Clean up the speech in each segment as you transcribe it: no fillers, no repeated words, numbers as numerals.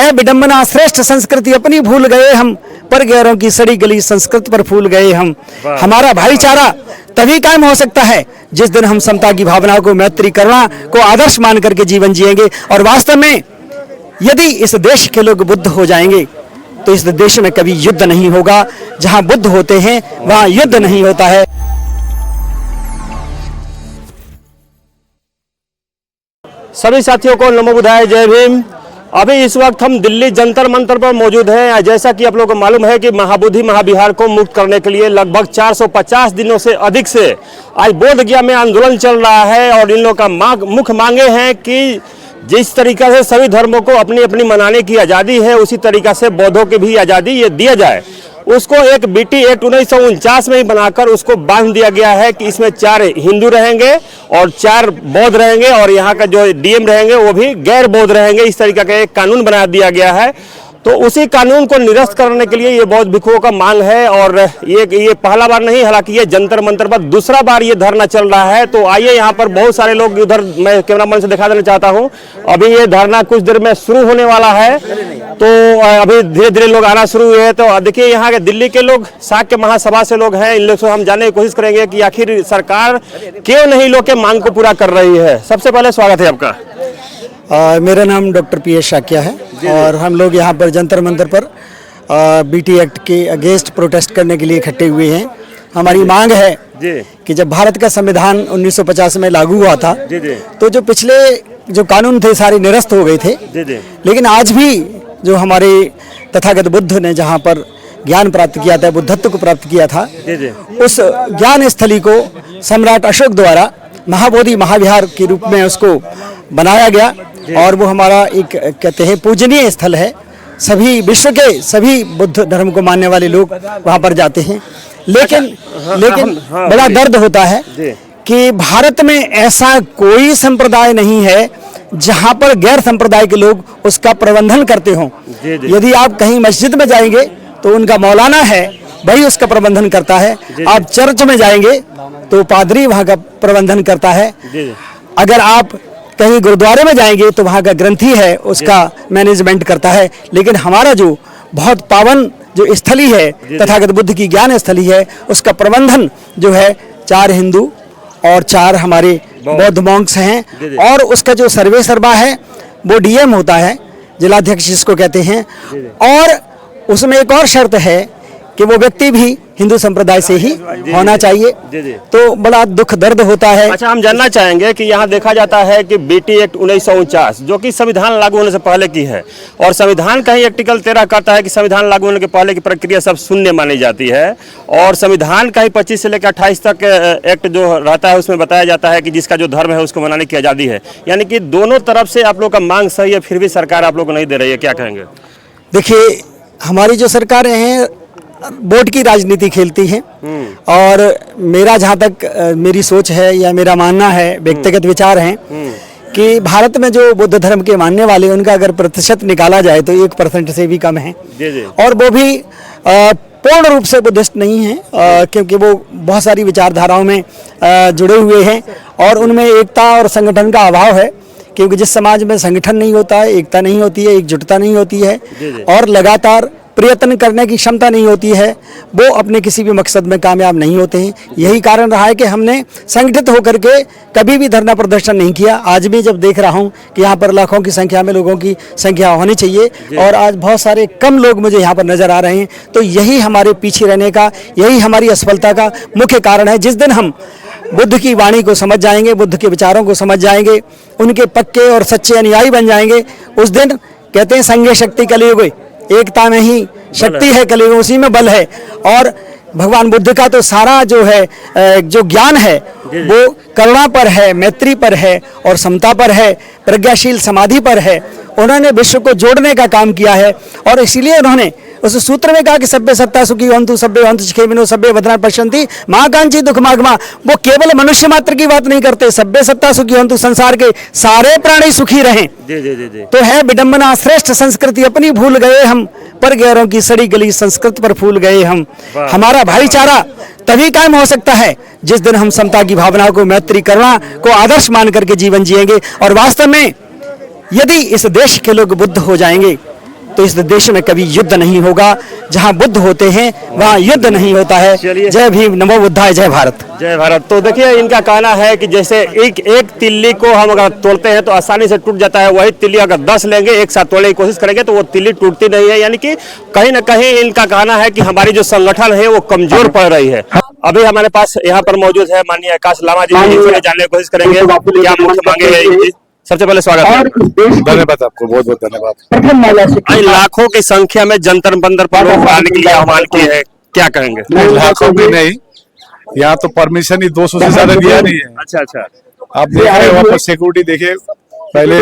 है विडंबना श्रेष्ठ संस्कृति अपनी भूल गए हम, पर गैरों की सड़ी गली संस्कृति पर फूल गए हम। हमारा भाईचारा तभी कायम हो सकता है जिस दिन हम समता की भावना को, मैत्री करुणा को आदर्श मान करके जीवन जिएंगे। और वास्तव में यदि इस देश के लोग बुद्ध हो जाएंगे तो इस देश में कभी युद्ध नहीं होगा। जहां बुद्ध होते हैं वहां युद्ध नहीं होता है। सभी साथियों को नमो बुद्धाय, जय भीम। अभी इस वक्त हम दिल्ली जंतर मंतर पर मौजूद हैं। जैसा कि आप लोगों को मालूम है कि महाबोधि महाविहार को मुक्त करने के लिए लगभग 450 दिनों से अधिक से आज बोध गया में आंदोलन चल रहा है। और इन लोगों का मुख्य मांगे हैं कि जिस तरीका से सभी धर्मों को अपनी अपनी मनाने की आज़ादी है, उसी तरीका से बौद्धों की भी आज़ादी ये दिया जाए। उसको एक बीटी एक्ट 1949 में ही बनाकर उसको बांध दिया गया है कि इसमें 4 हिंदू रहेंगे और 4 बौद्ध रहेंगे और यहाँ का जो डीएम रहेंगे वो भी गैर बौद्ध रहेंगे। इस तरीके का एक कानून बना दिया गया है। तो उसी कानून को निरस्त करने के लिए ये बौद्ध भिक्षुओं का मांग है। और ये पहला बार नहीं, हालांकि ये जंतर मंतर पर दूसरा बार ये धरना चल रहा है। तो आइए, यहाँ पर बहुत सारे लोग, उधर मैं कैमरामैन से दिखा देना चाहता हूँ। अभी ये धरना कुछ देर में शुरू होने वाला है। तो अभी धीरे धीरे लोग आना शुरू हुए हैं। तो देखिए, यहाँ के दिल्ली के लोग, शाक्य महासभा से लोग हैं। इन लोग से हम जानने की कोशिश करेंगे कि आखिर सरकार क्यों नहीं लोग के मांग को पूरा कर रही है। सबसे पहले स्वागत है आपका। मेरा नाम डॉक्टर पी एस शाक्या है और हम लोग यहाँ पर जंतर मंतर पर बीटी एक्ट के अगेंस्ट प्रोटेस्ट करने के लिए इकट्ठे हुए हैं। हमारी मांग है कि जब भारत का संविधान 1950 में लागू हुआ था तो जो पिछले जो कानून थे सारे निरस्त हो गए थे। लेकिन आज भी जो हमारे तथागत बुद्ध ने जहाँ पर ज्ञान प्राप्त किया था, बुद्धत्व को प्राप्त किया था, उस ज्ञान स्थली को सम्राट अशोक द्वारा महाबोधि महाविहार के रूप में उसको बनाया गया। और वो हमारा एक कहते हैं पूजनीय स्थल है। सभी विश्व के सभी बुद्ध धर्म को मानने वाले लोग वहाँ पर जाते हैं। लेकिन बड़ा दर्द होता है कि भारत में ऐसा कोई संप्रदाय नहीं है जहाँ पर गैर संप्रदाय के लोग उसका प्रबंधन करते हों। यदि आप कहीं मस्जिद में जाएंगे तो उनका मौलाना है, वही उसका प्रबंधन करता है। आप चर्च में जाएंगे तो पादरी वहाँ का प्रबंधन करता है। अगर आप कहीं गुरुद्वारे में जाएंगे तो वहाँ का ग्रंथी है, उसका मैनेजमेंट करता है। लेकिन हमारा जो बहुत पावन जो स्थली है, तथागत बुद्ध की ज्ञान स्थली है, उसका प्रबंधन जो है 4 हिंदू और 4 हमारे बौद्ध मॉन्क्स हैं। और उसका जो सर्वे सर्वा है वो डीएम होता है, जिलाध्यक्ष जिसको कहते हैं। और उसमें एक और शर्त है कि वो व्यक्ति भी हिंदू संप्रदाय से ही होना चाहिए। तो बड़ा दुख दर्द होता है। अच्छा, हम जानना चाहेंगे कि यहाँ देखा जाता है कि बीटी एक्ट 1949 जो कि संविधान लागू होने से पहले की है, और संविधान का ही आर्टिकल 13 कहता है कि संविधान लागू होने के पहले की प्रक्रिया सब शून्य मानी जाती है। और संविधान का ही 25 से लेकर 28 तक एक्ट जो रहता है उसमें बताया जाता है कि जिसका जो धर्म है उसको मनाने की आज़ादी है। यानी कि दोनों तरफ से आप लोग का मांग सही है, फिर भी सरकार आप लोग को नहीं दे रही है। क्या कहेंगे? देखिए, हमारी जो सरकारें हैं वोट की राजनीति खेलती हैं। और मेरा जहाँ तक मेरी सोच है या मेरा मानना है, व्यक्तिगत विचार हैं कि भारत में जो बुद्ध धर्म के मानने वाले उनका अगर प्रतिशत निकाला जाए तो 1% से भी कम है। और वो भी पूर्ण रूप से बुद्धिस्ट नहीं है, क्योंकि वो बहुत सारी विचारधाराओं में जुड़े हुए हैं और उनमें एकता और संगठन का अभाव है। क्योंकि जिस समाज में संगठन नहीं होता है, एकता नहीं होती है, एकजुटता नहीं होती है और लगातार प्रयत्न करने की क्षमता नहीं होती है, वो अपने किसी भी मकसद में कामयाब नहीं होते हैं। यही कारण रहा है कि हमने संगठित होकर के कभी भी धरना प्रदर्शन नहीं किया। आज भी जब देख रहा हूँ कि यहाँ पर लाखों की संख्या में लोगों की संख्या होनी चाहिए और आज बहुत सारे कम लोग मुझे यहाँ पर नजर आ रहे हैं, तो यही हमारे पीछे रहने का, यही हमारी असफलता का मुख्य कारण है। जिस दिन हम बुद्ध की वाणी को समझ जाएंगे, बुद्ध के विचारों को समझ जाएंगे, उनके पक्के और सच्चे अनुयायी बन जाएंगे, उस दिन कहते हैं संघे शक्ति कलियुग, एकता में ही शक्ति है, कलियुग उसी में बल है। और भगवान बुद्ध का तो सारा जो है जो ज्ञान है वो करुणा पर है, मैत्री पर है और समता पर है, प्रज्ञाशील समाधि पर है। उन्होंने विश्व को जोड़ने का काम किया है और इसीलिए उन्होंने उस सूत्र में कहा कि सभ्य सत्ता सुखी हंतु सभ्य हंतु खेमिनो सभ्य भद्रान पश्यन्ति महाकांची दुख मागमा। वो केवल मनुष्य मात्र की बात नहीं करते, सभ्य सत्ता सुखी हंतु संसार के सारे प्राणी सुखी रहें। तो है विडंबना श्रेष्ठ संस्कृति अपनी भूल गए हम, पर गैरों की सड़ी गली संस्कृति पर फूल गए हम। हमारा भाईचारा तभी कायम हो सकता है जिस दिन हम समता की भावना को, मैत्री करुणा को आदर्श मान करके जीवन जिएंगे। और वास्तव में यदि इस देश के लोग बुद्ध हो जाएंगे तो इस देश में कभी युद्ध नहीं होगा। जहाँ बुद्ध होते हैं वहाँ युद्ध नहीं होता है। चलिए। जय भीम, नमो बुद्धाय, जय भारत। जय भारत। तो देखिए इनका कहना है कि जैसे एक तिल्ली को हम अगर तोड़ते हैं तो आसानी से टूट जाता है, वही तिल्ली अगर 10 लेंगे एक साथ तोड़ने की कोशिश करेंगे तो वो तिल्ली टूटती नहीं है। यानी कि कहीं ना कहीं इनका कहना है कि हमारी जो संगठन है वो कमजोर पड़ रही है। अभी हमारे पास यहाँ पर मौजूद है माननीय आकाश लामा जी, जिनसे जानने की कोशिश करेंगे क्या मुख्य मांगे हैं इनकी। सबसे पहले स्वागत है। धन्यवाद आपको, बहुत बहुत धन्यवाद। भाई लाखों की संख्या में जंतर मंतर पर लोग आने के लिए आह्वान किए हैं, क्या कहेंगे? लाखों भी नहीं, यहाँ तो परमिशन ही 200 से ज्यादा दिया नहीं है। अच्छा अच्छा। आप देख रहे हो वहाँ पर सिक्योरिटी, देखिए पहले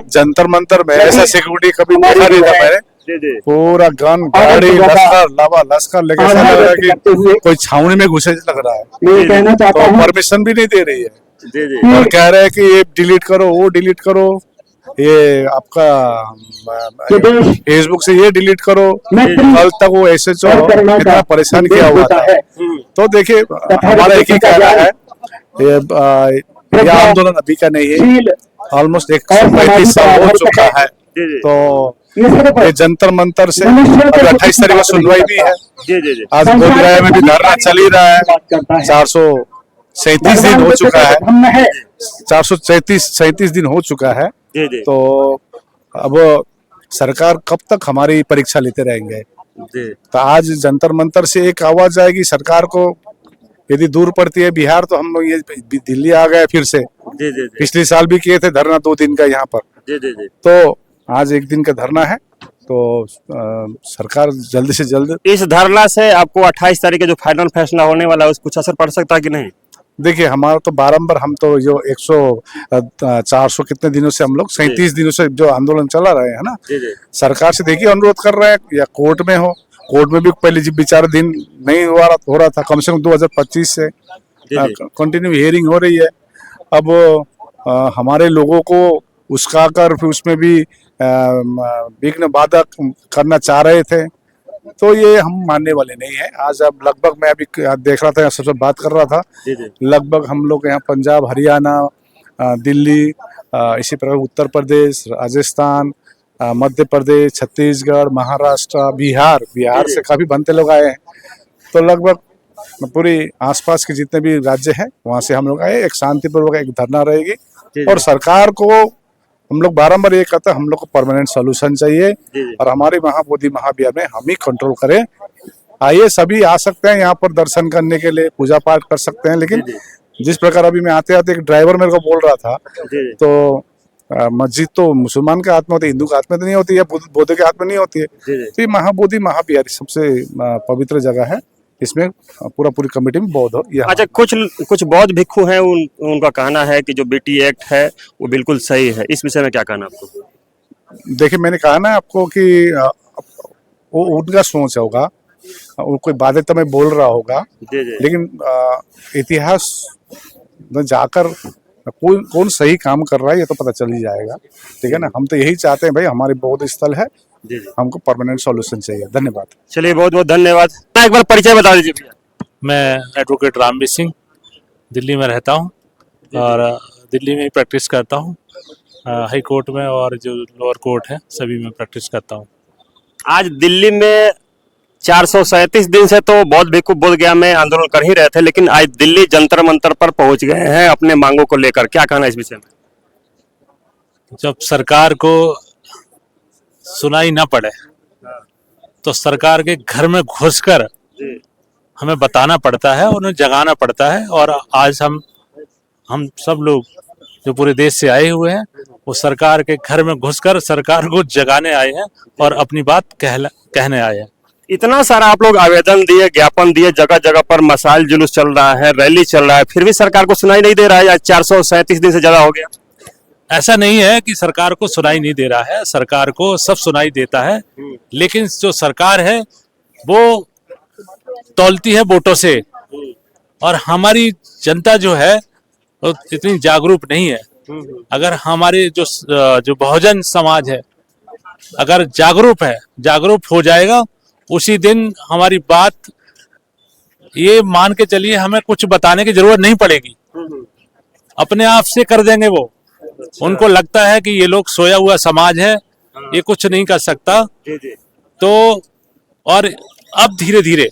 जंतर मंतर में ऐसा सिक्योरिटी कभी देखा नहीं था मैंने। जी जी। पूरा गन, गाड़ी, लश्कर, लावा लश्कर लेके ऐसा लग रहा है कि कोई छावनी में घुसे लग रहा है। तो परमिशन भी नहीं दे रही है जी जी। और कह रहे हैं कि ये डिलीट करो, वो डिलीट करो, ये आपका फेसबुक से ये डिलीट करो। कल तक वो SHO इतना परेशान किया हुआ था। तो देखिए हमारा एक ही कहना है, ये आंदोलन अभी का नहीं है, ऑलमोस्ट 135 साल हो चुका है। तो ये जंतर मंतर से अभी 28 तारीख को सुनवाई भी है। जी जी जी। आज बोधगया में भी धरना चल ही रहा है। 437 दिन हो चुका है, 437 दिन हो चुका है। जी जी। तो अब सरकार कब तक हमारी परीक्षा लेते रहेंगे? जी। तो आज जंतर मंतर से एक आवाज आएगी सरकार को, यदि दूर पड़ती है बिहार तो हम लोग ये दिल्ली आ गए फिर से। जी जी जी। पिछले साल भी किए थे धरना 2 दिन का यहाँ पर। जी जी जी। तो आज 1 दिन का धरना है, तो सरकार जल्द से जल्द। इस धरना से आपको 28 तारीख का जो फाइनल फैसला होने वाला है उस कुछ असर पड़ सकता है कि नहीं? देखिए हमारा तो बारंबार, हम तो जो 400 कितने दिनों से हम लोग 37 दिनों से जो आंदोलन चला रहे हैं ना, जी जी। सरकार से देखिए अनुरोध कर रहे हैं, या कोर्ट में हो, कोर्ट में भी पहले जी विचार दिन नहीं हो रहा था, कम से कम 2025 से कंटिन्यू हियरिंग हो रही है। अब हमारे लोगों को उसका कर फिर उसमें भी विघ्न बाधा करना चाह रहे थे, तो ये हम मानने वाले नहीं है। आज अब लगभग मैं अभी देख रहा था, सबसे बात कर रहा था, लगभग हम लोग यहाँ पंजाब, हरियाणा, दिल्ली, इसी प्रकार उत्तर प्रदेश, राजस्थान, मध्य प्रदेश, छत्तीसगढ़, महाराष्ट्र, बिहार से काफी बनते लोग आए हैं। तो लगभग पूरी आसपास के जितने भी राज्य हैं वहां से हम लोग आए। एक शांतिपूर्वक एक धरना रहेगी और सरकार को हम लोग बारंबार ये कहते हैं, हम लोग को परमानेंट सोल्यूशन चाहिए और हमारे महाबोधि महाविहार में हम ही कंट्रोल करें। आइए, सभी आ सकते हैं यहाँ पर दर्शन करने के लिए, पूजा पाठ कर सकते हैं, लेकिन जिस प्रकार अभी मैं आते आते एक ड्राइवर मेरे को बोल रहा था, तो मस्जिद तो मुसलमान के हाथ में होती है, हिंदू के हाथ में तो नहीं होती है, बौद्ध के हाथ में नहीं होती है। तो ये महाबोधि महाविहार सबसे पवित्र जगह है, इसमें पूरी कमेटी में बौद्ध हो। अच्छा, कुछ बौद्ध भिक्षु हैं, उनका कहना है कि जो BT एक्ट है वो बिल्कुल सही है, इस विषय में क्या कहना आपको? देखिए मैंने कहा ना आपको कि वो उनका सोच होगा, वो कोई बातें में बोल रहा होगा, लेकिन इतिहास में जाकर कौन सही काम कर रहा है ये तो पता चल ही जाएगा। ठीक है ना, हम तो यही चाहते हैं भाई, हमारे बौद्ध स्थल है, हमको परमानेंट सॉल्यूशन चाहिए। धन्यवाद। चलिए, बहुत बहुत धन्यवाद। एक बार परिचय बता दीजिए भैया। मैं एडवोकेट रामवीर सिंह दिल्ली में रहता हूं और दिल्ली में ही प्रैक्टिस करता हूं, हाई कोर्ट में और जो लोअर कोर्ट है सभी में प्रैक्टिस करता हूं। आज दिल्ली में 437 दिन से तो बौद्ध भिक्षु बोधगया में आंदोलन कर ही रहे थे, लेकिन आज दिल्ली जंतर मंतर पर पहुंच गए हैं अपने मांगों को लेकर, क्या कहना इस विषय में? जब सरकार को सुनाई ना पड़े तो सरकार के घर में घुसकर हमें बताना पड़ता है और उन्हें जगाना पड़ता है। और आज हम सब लोग जो पूरे देश से आए हुए हैं वो सरकार के घर में घुसकर सरकार को जगाने आए हैं और अपनी बात कहने आए हैं। इतना सारा आप लोग आवेदन दिए, ज्ञापन दिए, जगह जगह पर मसाइल जुलूस चल रहा है, रैली चल रहा है, फिर भी सरकार को सुनाई नहीं दे रहा है। आज 437 दिन से ज्यादा हो गया। ऐसा नहीं है कि सरकार को सुनाई नहीं दे रहा है, सरकार को सब सुनाई देता है, लेकिन जो सरकार है वो तौलती है वोटों से और हमारी जनता जो है वो इतनी जागरूक नहीं है। अगर हमारे जो बहुजन समाज है अगर जागरूक हो जाएगा, उसी दिन हमारी बात ये मान के चलिए हमें कुछ बताने की जरूरत नहीं पड़ेगी, अपने आप से कर देंगे वो। उनको लगता है कि ये लोग सोया हुआ समाज है ये कुछ नहीं कर सकता। जी जी तो और अब धीरे धीरे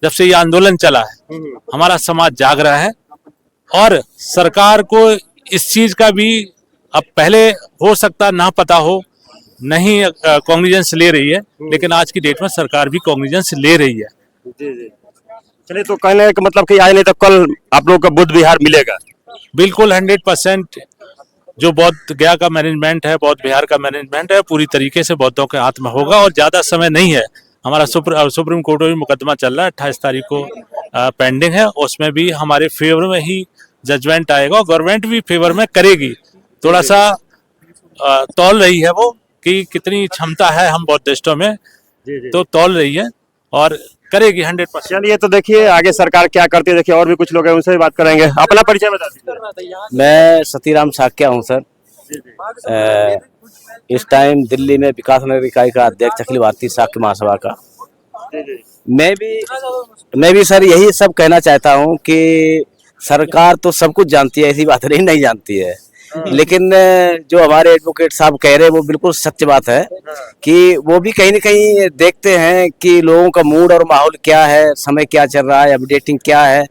जब से ये आंदोलन चला है हमारा समाज जाग रहा है और सरकार को इस चीज का भी अब पहले हो सकता ना पता हो, नहीं कॉग्निजेंस ले रही है, लेकिन आज की डेट में सरकार भी कॉग्निजेंस ले रही है। जी जी। चलिए, तो कहने का मतलब कि आज नहीं तो कल आप लोगों को बुद्ध विहार मिलेगा। बिल्कुल 100% जो बौद्ध गया का मैनेजमेंट है, बौद्ध विहार का मैनेजमेंट है, पूरी तरीके से बौद्धों के हाथ में होगा और ज्यादा समय नहीं है। हमारा सुप्रीम कोर्ट में भी मुकदमा चल रहा है, 28 तारीख को पेंडिंग है, उसमें भी हमारे फेवर में ही जजमेंट आएगा और गवर्नमेंट भी फेवर में करेगी। थोड़ा सा तौल रही है वो कि कितनी क्षमता है हम बौद्धिस्टों में, तो तौल रही है और करेगी 100%। चलिए, तो देखिए आगे सरकार क्या करती है। देखिए और भी कुछ लोग हैं, उनसे भी बात करेंगे। अपना परिचय बता दीजिए। मैं सतीराम साक्या हूँ सर। इस टाइम दिल्ली में विकास नगर इकाई का अध्यक्ष अखिल भारतीय साक्य महासभा का। मैं भी सर यही सब कहना चाहता हूँ कि सरकार तो सब कुछ जानती है, ऐसी बात नहीं जानती है, लेकिन जो हमारे एडवोकेट साहब कह रहे हैं वो बिल्कुल सत्य बात है कि वो भी कहीं न कहीं देखते हैं कि लोगों का मूड और माहौल क्या है, समय क्या चल रहा है, अपडेटिंग क्या है।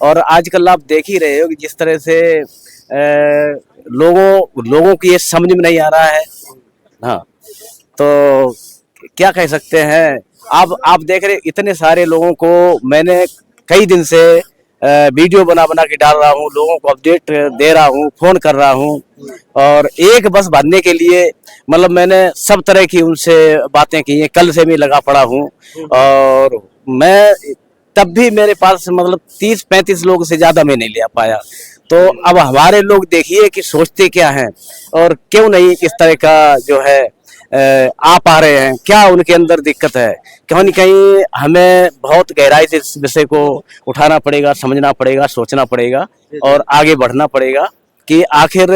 और आजकल आप देख ही रहे हो कि जिस तरह से लोगों की ये समझ में नहीं आ रहा है। हाँ, तो क्या कह सकते हैं। आप देख रहे इतने सारे लोगों को मैंने कई दिन से वीडियो बना के डाल रहा हूँ, लोगों को अपडेट दे रहा हूँ, फोन कर रहा हूँ, और एक बस भरने के लिए मतलब मैंने सब तरह की उनसे बातें की हैं। कल से मैं लगा पड़ा हूँ और मैं तब भी मेरे पास मतलब 30-35 लोगों से ज्यादा मैं नहीं ले आ पाया। तो अब हमारे लोग देखिए कि सोचते क्या हैं और क्यों नहीं इस तरह का जो है आ पा रहे हैं, क्या उनके अंदर दिक्कत है। कहीं न कहीं हमें बहुत गहराई से इस विषय को उठाना पड़ेगा, समझना पड़ेगा, सोचना पड़ेगा और आगे बढ़ना पड़ेगा कि आखिर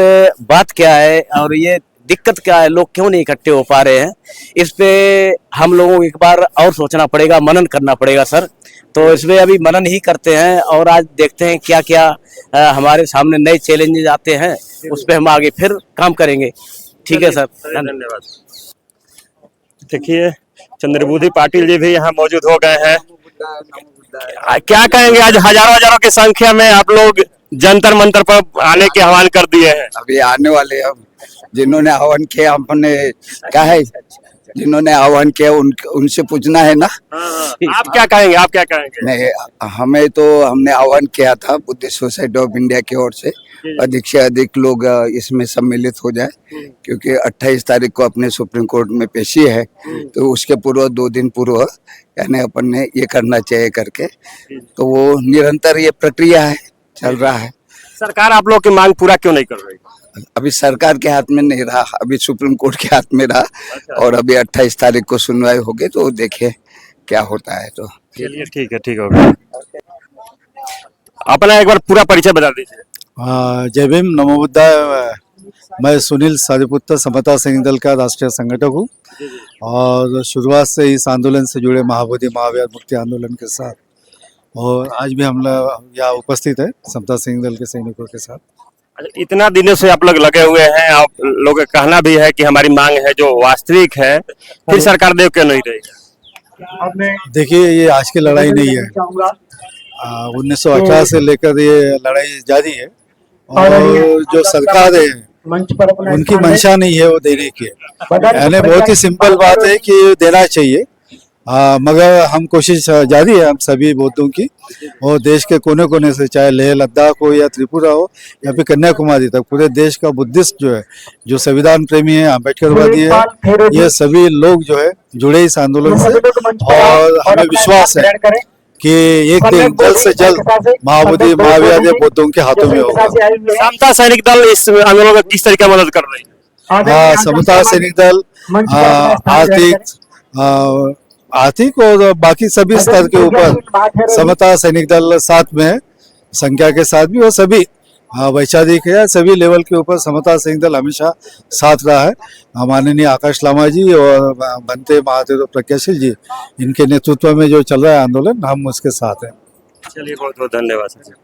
बात क्या है और ये दिक्कत क्या है, लोग क्यों नहीं इकट्ठे हो पा रहे हैं। इस पे हम लोगों को एक बार और सोचना पड़ेगा, मनन करना पड़ेगा सर। तो इसमें अभी मनन ही करते हैं और आज देखते हैं क्या क्या हमारे सामने नए चैलेंजेस आते हैं, उस पर हम आगे फिर काम करेंगे। ठीक है सर, धन्यवाद। देखिए चंद्रबुद्धि पाटिल जी भी यहाँ मौजूद हो गए हैं। क्या कहेंगे, आज हजारों की संख्या में आप लोग जंतर मंतर पर आने के आह्वान कर दिए हैं। अभी आने वाले अब जिन्होंने आह्वान किया, हमने क्या है, जिन्होंने आह्वान किया उनसे पूछना है ना। आप क्या कहेंगे? नहीं, हमें तो हमने आह्वान किया था बुद्धिस्ट सोसाइटी ऑफ इंडिया की ओर से अधिक से अधिक लोग इसमें सम्मिलित हो जाए, क्योंकि 28 तारीख को अपने सुप्रीम कोर्ट में पेशी है, तो उसके पूर्व 2 दिन पूर्व यानी अपन ने ये करना चाहिए करके, तो वो निरंतर ये प्रक्रिया है, चल रहा है। सरकार आप लोग की मांग पूरा क्यों नहीं कर रही? अभी सरकार के हाथ में नहीं रहा, अभी सुप्रीम कोर्ट के हाथ में रहा और अभी 28 तारीख को सुनवाई होगी, तो देखिए क्या होता है। तो चलिए ठीक होगा। अपना एक बार पूरा परिचय बता दीजिए। जय भीम, नमो बुद्धाय। मैं सुनील सारीपुत्र समता सैनिक दल का राष्ट्रीय संगठक हूँ और शुरुआत से इस आंदोलन से जुड़े महाबोधि महाविहार मुक्ति आंदोलन के साथ, और आज भी हम लोग यहाँ उपस्थित है समता सैनिक दल के सैनिकों के साथ। इतना दिनों से आप लोग लगे हुए हैं, आप लोगों का कहना भी है कि हमारी मांग है जो वास्तविक है, फिर सरकार देव क्यों नहीं रही? देखिए, ये आज की लड़ाई नहीं है, 1918 से लेकर ये लड़ाई जारी है और जो सरकार है उनकी मंशा नहीं है वो देने की। यानी बहुत ही सिंपल बात है कि देना चाहिए, मगर हम कोशिश जारी है हम सभी बौद्धों की, और देश के कोने कोने से, चाहे लेह लद्दाख हो या त्रिपुरा हो या फिर कन्याकुमारी तक, पूरे देश का बुद्धिस्ट जो है, जो संविधान प्रेमी है, अम्बेडकरवादी है, ये सभी लोग जो है जुड़े इस आंदोलन से। और हमें विश्वास है कि एक दिन जल्द से जल्द महाबोधि महाविहार बौद्धों के हाथों में होगा। समता सैनिक दल इस आंदोलन में किस तरीके मदद कर रही है? समता सैनिक दल आर्थिक और बाकी सभी स्तर के ऊपर समता सैनिक दल साथ में है, संख्या के साथ भी, और सभी वैचारिक है, सभी लेवल के ऊपर समता सैनिक दल हमेशा साथ रहा है। माननीय आकाश लामा जी और बनते महादेव प्रज्ञाशील जी, इनके नेतृत्व में जो चल रहा है आंदोलन, हम उसके साथ हैं। चलिए, बहुत बहुत धन्यवाद सर।